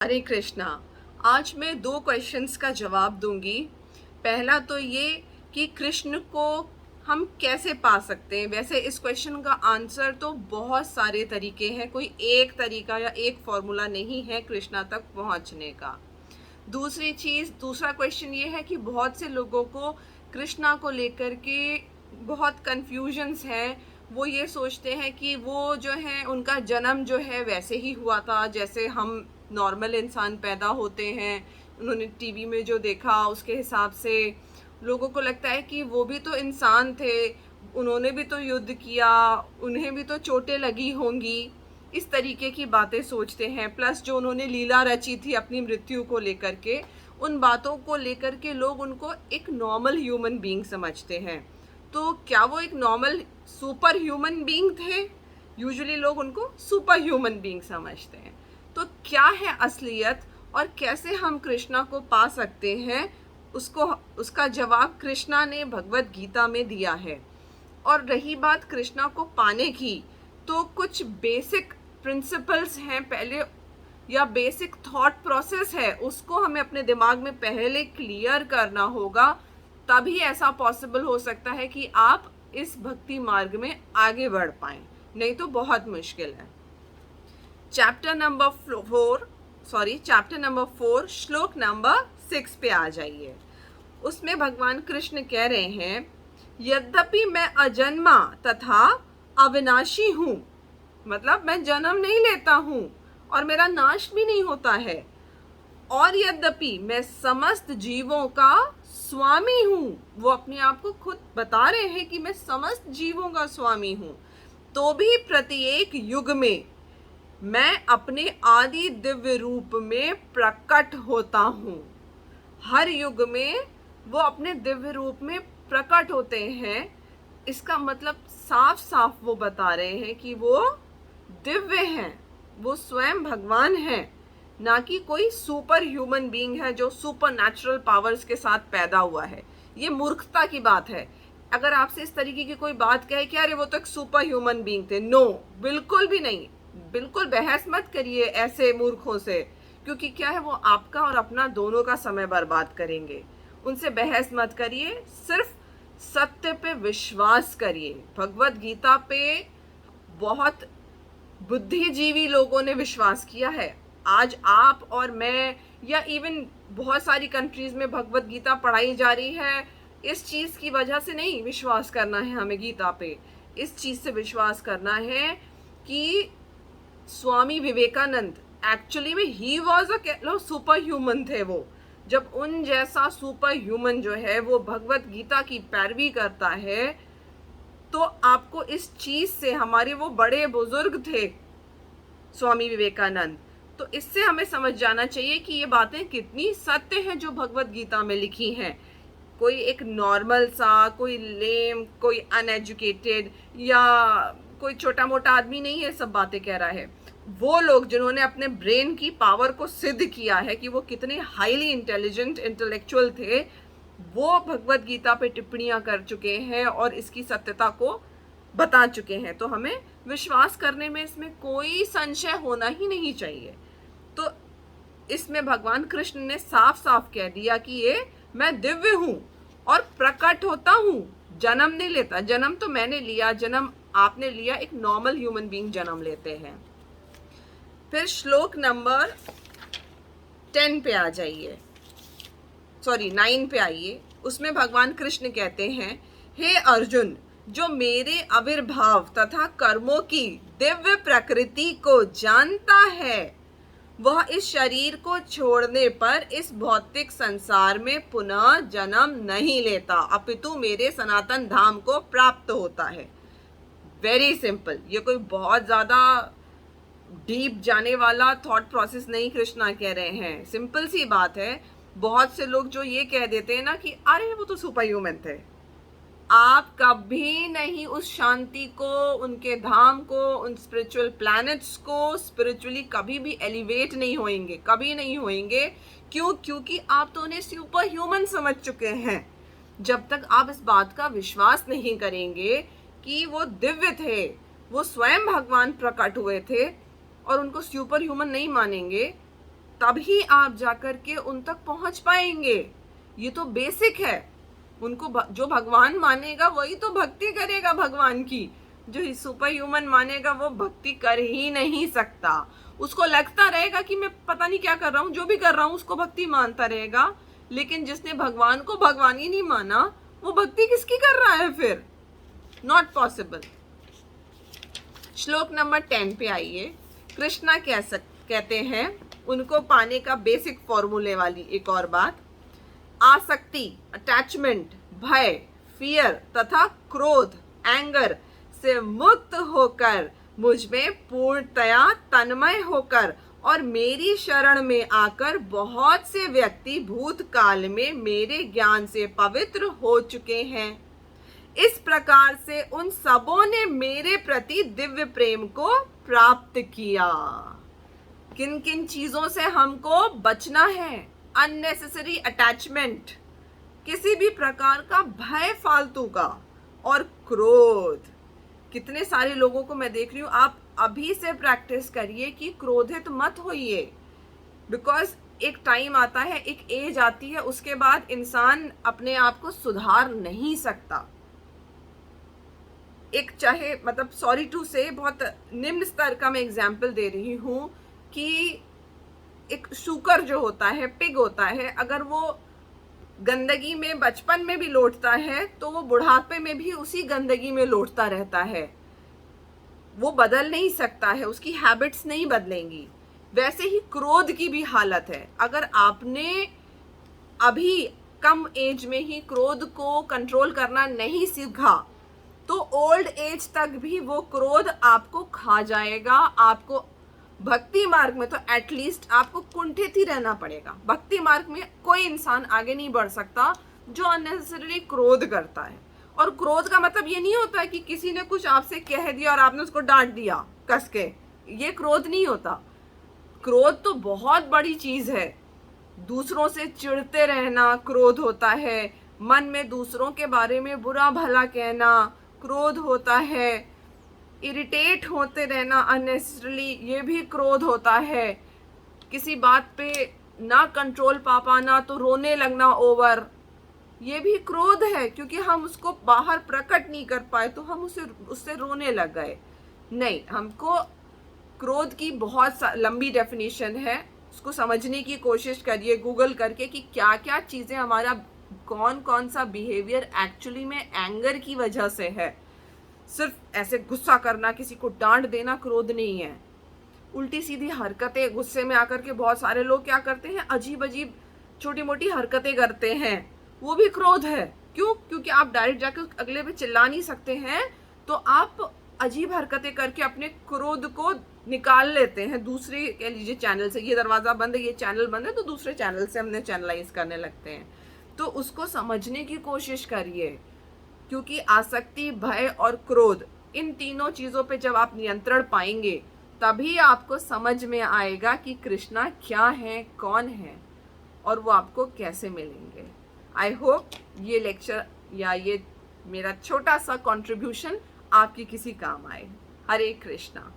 हरे कृष्णा। आज मैं दो क्वेश्चंस का जवाब दूंगी। पहला तो ये कि कृष्ण को हम कैसे पा सकते हैं। वैसे इस क्वेश्चन का आंसर तो बहुत सारे तरीके हैं, कोई एक तरीका या एक फॉर्मूला नहीं है कृष्णा तक पहुंचने का। दूसरा क्वेश्चन ये है कि बहुत से लोगों को कृष्णा को लेकर के बहुत कन्फ्यूजन्स हैं। वो ये सोचते हैं कि वो जो है उनका जन्म जो है वैसे ही हुआ था जैसे हम नॉर्मल इंसान पैदा होते हैं। उन्होंने टीवी में जो देखा उसके हिसाब से लोगों को लगता है कि वो भी तो इंसान थे, उन्होंने भी तो युद्ध किया, उन्हें भी तो चोटें लगी होंगी। इस तरीके की बातें सोचते हैं। प्लस जो उन्होंने लीला रची थी अपनी मृत्यु को लेकर के, उन बातों को लेकर के लोग उनको एक नॉर्मल ह्यूमन बीइंग समझते हैं। तो क्या वो एक नॉर्मल सुपर ह्यूमन बीइंग थे? यूजुअली लोग उनको सुपर ह्यूमन बीइंग समझते हैं। तो क्या है असलियत और कैसे हम कृष्णा को पा सकते हैं, उसका जवाब कृष्णा ने भगवत गीता में दिया है। और रही बात कृष्णा को पाने की, तो कुछ बेसिक प्रिंसिपल्स हैं पहले, या बेसिक थॉट प्रोसेस है, उसको हमें अपने दिमाग में पहले क्लियर करना होगा। तभी ऐसा पॉसिबल हो सकता है कि आप इस भक्ति मार्ग में आगे बढ़ पाएं, नहीं तो बहुत मुश्किल है। चैप्टर नंबर 4 श्लोक नंबर 6 पे आ जाइए। उसमें भगवान कृष्ण कह रहे हैं, यद्यपि मैं अजन्मा तथा अविनाशी हूँ, मतलब मैं जन्म नहीं लेता हूँ और मेरा नाश भी नहीं होता है, और यद्यपि मैं समस्त जीवों का स्वामी हूँ, वो अपने आप को खुद बता रहे हैं कि मैं समस्त जीवों का स्वामी हूँ, तो भी प्रत्येक युग में मैं अपने आदि दिव्य रूप में प्रकट होता हूँ। हर युग में वो अपने दिव्य रूप में प्रकट होते हैं। इसका मतलब साफ साफ वो बता रहे हैं कि वो दिव्य हैं, वो स्वयं भगवान हैं, ना कि कोई सुपर ह्यूमन बीइंग है जो सुपर नेचुरल पावर्स के साथ पैदा हुआ है। ये मूर्खता की बात है। अगर आपसे इस तरीके की कोई बात कहे कि अरे वो तो एक सुपर ह्यूमन बीइंग थे, नो, बिल्कुल भी नहीं। बिल्कुल बहस मत करिए ऐसे मूर्खों से, क्योंकि क्या है, वो आपका और अपना दोनों का समय बर्बाद करेंगे। उनसे बहस मत करिए, सिर्फ सत्य पे विश्वास करिए। भगवत गीता पे बहुत बुद्धिजीवी लोगों ने विश्वास किया है। आज आप और मैं, या इवन बहुत सारी कंट्रीज में भगवत गीता पढ़ाई जा रही है। इस चीज की वजह से नहीं विश्वास करना है हमें गीता पे, इस चीज से विश्वास करना है कि स्वामी विवेकानंद एक्चुअली में he was a super human थे। वो जब उन जैसा सुपर ह्यूमन जो है वो भगवत गीता की पैरवी करता है, तो आपको इस चीज से, हमारे वो बड़े बुजुर्ग थे स्वामी विवेकानंद, तो इससे हमें समझ जाना चाहिए कि ये बातें कितनी सत्य हैं जो भगवत गीता में लिखी हैं। कोई एक नॉर्मल सा, कोई लेम, कोई अनएजुकेटेड या कोई छोटा मोटा आदमी नहीं है सब बातें कह रहा है। वो लोग जिन्होंने अपने ब्रेन की पावर को सिद्ध किया है कि वो कितने हाईली इंटेलिजेंट इंटेलेक्चुअल थे, वो भगवत गीता पे टिप्पणियां कर चुके हैं और इसकी सत्यता को बता चुके हैं। तो हमें विश्वास करने में इसमें कोई संशय होना ही नहीं चाहिए। तो इसमें भगवान कृष्ण ने साफ साफ कह दिया कि ये मैं दिव्य हूं और प्रकट होता हूं, जन्म नहीं लेता। जन्म तो मैंने लिया, जन्म आपने लिया, एक नॉर्मल ह्यूमन बीइंग जन्म लेते हैं। फिर श्लोक नंबर 10 पे आ जाइए, 9 पे आइए। उसमें भगवान कृष्ण कहते हैं, हे अर्जुन, जो मेरे आविर्भाव तथा कर्मों की दिव्य प्रकृति को जानता है, वह इस शरीर को छोड़ने पर इस भौतिक संसार में पुनः जन्म नहीं लेता, अपितु मेरे सनातन धाम को प्राप्त होता है। वेरी सिंपल, ये कोई बहुत ज्यादा डीप जाने वाला थॉट प्रोसेस नहीं कृष्णा कह रहे हैं, सिंपल सी बात है। बहुत से लोग जो ये कह देते हैं ना कि अरे वो तो सुपर ह्यूमन थे, आप कभी नहीं उस शांति को, उनके धाम को, उन स्पिरिचुअल प्लैनेट्स को स्पिरिचुअली कभी भी एलिवेट नहीं होएंगे, कभी नहीं होएंगे। क्यों? क्योंकि आप तो उन्हें सुपर ह्यूमन समझ चुके हैं। जब तक आप इस बात का विश्वास नहीं करेंगे कि वो दिव्य थे, वो स्वयं भगवान प्रकट हुए थे, और उनको सुपर ह्यूमन नहीं मानेंगे, तभी आप जाकर के उन तक पहुंच पाएंगे। ये तो बेसिक है। उनको जो भगवान मानेगा वही तो भक्ति करेगा भगवान की। जो सुपर ह्यूमन मानेगा वो भक्ति कर ही नहीं सकता। उसको लगता रहेगा कि मैं पता नहीं क्या कर रहा हूँ, जो भी कर रहा हूँ उसको भक्ति मानता रहेगा। लेकिन जिसने भगवान को भगवान ही नहीं माना, वो भक्ति किसकी कर रहा है फिर? Not possible. श्लोक नंबर 10 पे आइए। कृष्णा कहते हैं उनको पाने का बेसिक फॉर्मूले वाली एक और बात। आसक्ति, अटैचमेंट, भय, फियर तथा क्रोध, एंगर से मुक्त होकर मुझ में पूर्णतया तन्मय होकर और मेरी शरण में आकर बहुत से व्यक्ति भूतकाल में मेरे ज्ञान से पवित्र हो चुके हैं। इस प्रकार से उन सबों ने मेरे प्रति दिव्य प्रेम को प्राप्त किया। किन किन चीजों से हमको बचना है? अननेसेसरी अटैचमेंट, किसी भी प्रकार का भय फालतू का, और क्रोध। कितने सारे लोगों को मैं देख रही हूँ, आप अभी से प्रैक्टिस करिए कि क्रोधित मत होइए। बिकॉज एक टाइम आता है, एक एज आती है, उसके बाद इंसान अपने आप को सुधार नहीं सकता। एक चाहे मतलब सॉरी टू से बहुत निम्न स्तर का मैं एग्जाम्पल दे रही हूँ कि एक शूकर जो होता है, पिग होता है, अगर वो गंदगी में बचपन में भी लौटता है तो वो बुढ़ापे में भी उसी गंदगी में लौटता रहता है। वो बदल नहीं सकता है, उसकी हैबिट्स नहीं बदलेंगी। वैसे ही क्रोध की भी हालत है। अगर आपने अभी कम एज में ही क्रोध को कंट्रोल करना नहीं सीखा तो ओल्ड एज तक भी वो क्रोध आपको खा जाएगा। आपको भक्ति मार्ग में तो एटलीस्ट आपको कुंठित ही रहना पड़ेगा। भक्ति मार्ग में कोई इंसान आगे नहीं बढ़ सकता जो अननेसेसरी क्रोध करता है। और क्रोध का मतलब ये नहीं होता है कि किसी ने कुछ आपसे कह दिया और आपने उसको डांट दिया कस के, ये क्रोध नहीं होता। क्रोध तो बहुत बड़ी चीज है। दूसरों से चिढ़ते रहना क्रोध होता है। मन में दूसरों के बारे में बुरा भला कहना क्रोध होता है। इरिटेट होते रहना अननेसेसरली, ये भी क्रोध होता है। किसी बात पे ना कंट्रोल पा पाना तो रोने लगना ओवर, ये भी क्रोध है। क्योंकि हम उसको बाहर प्रकट नहीं कर पाए तो हम उससे रोने लग गए। नहीं, हमको क्रोध की बहुत लंबी डेफिनेशन है, उसको समझने की कोशिश करिए गूगल करके कि क्या क्या चीज़ें हमारा कौन कौन सा बिहेवियर एक्चुअली में एंगर की वजह से है। सिर्फ ऐसे गुस्सा करना, किसी को डांट देना क्रोध नहीं है। उल्टी सीधी हरकतें, गुस्से में आकर के बहुत सारे लोग क्या करते हैं, अजीब अजीब छोटी मोटी हरकतें करते हैं, वो भी क्रोध है। क्यों? क्योंकि आप डायरेक्ट जाकर अगले पे चिल्ला नहीं सकते हैं, तो आप अजीब हरकतें करके अपने क्रोध को निकाल लेते हैं दूसरे, कह लीजिए चैनल से। ये दरवाज़ा बंद है, ये चैनल बंद है, तो दूसरे चैनल से हमने चैनलाइज करने लगते हैं। तो उसको समझने की कोशिश करिए, क्योंकि आसक्ति, भय और क्रोध, इन तीनों चीज़ों पे जब आप नियंत्रण पाएंगे तभी आपको समझ में आएगा कि कृष्णा क्या है, कौन है और वो आपको कैसे मिलेंगे। आई होप ये लेक्चर या ये मेरा छोटा सा कंट्रीब्यूशन आपकी किसी काम आए। हरे कृष्णा।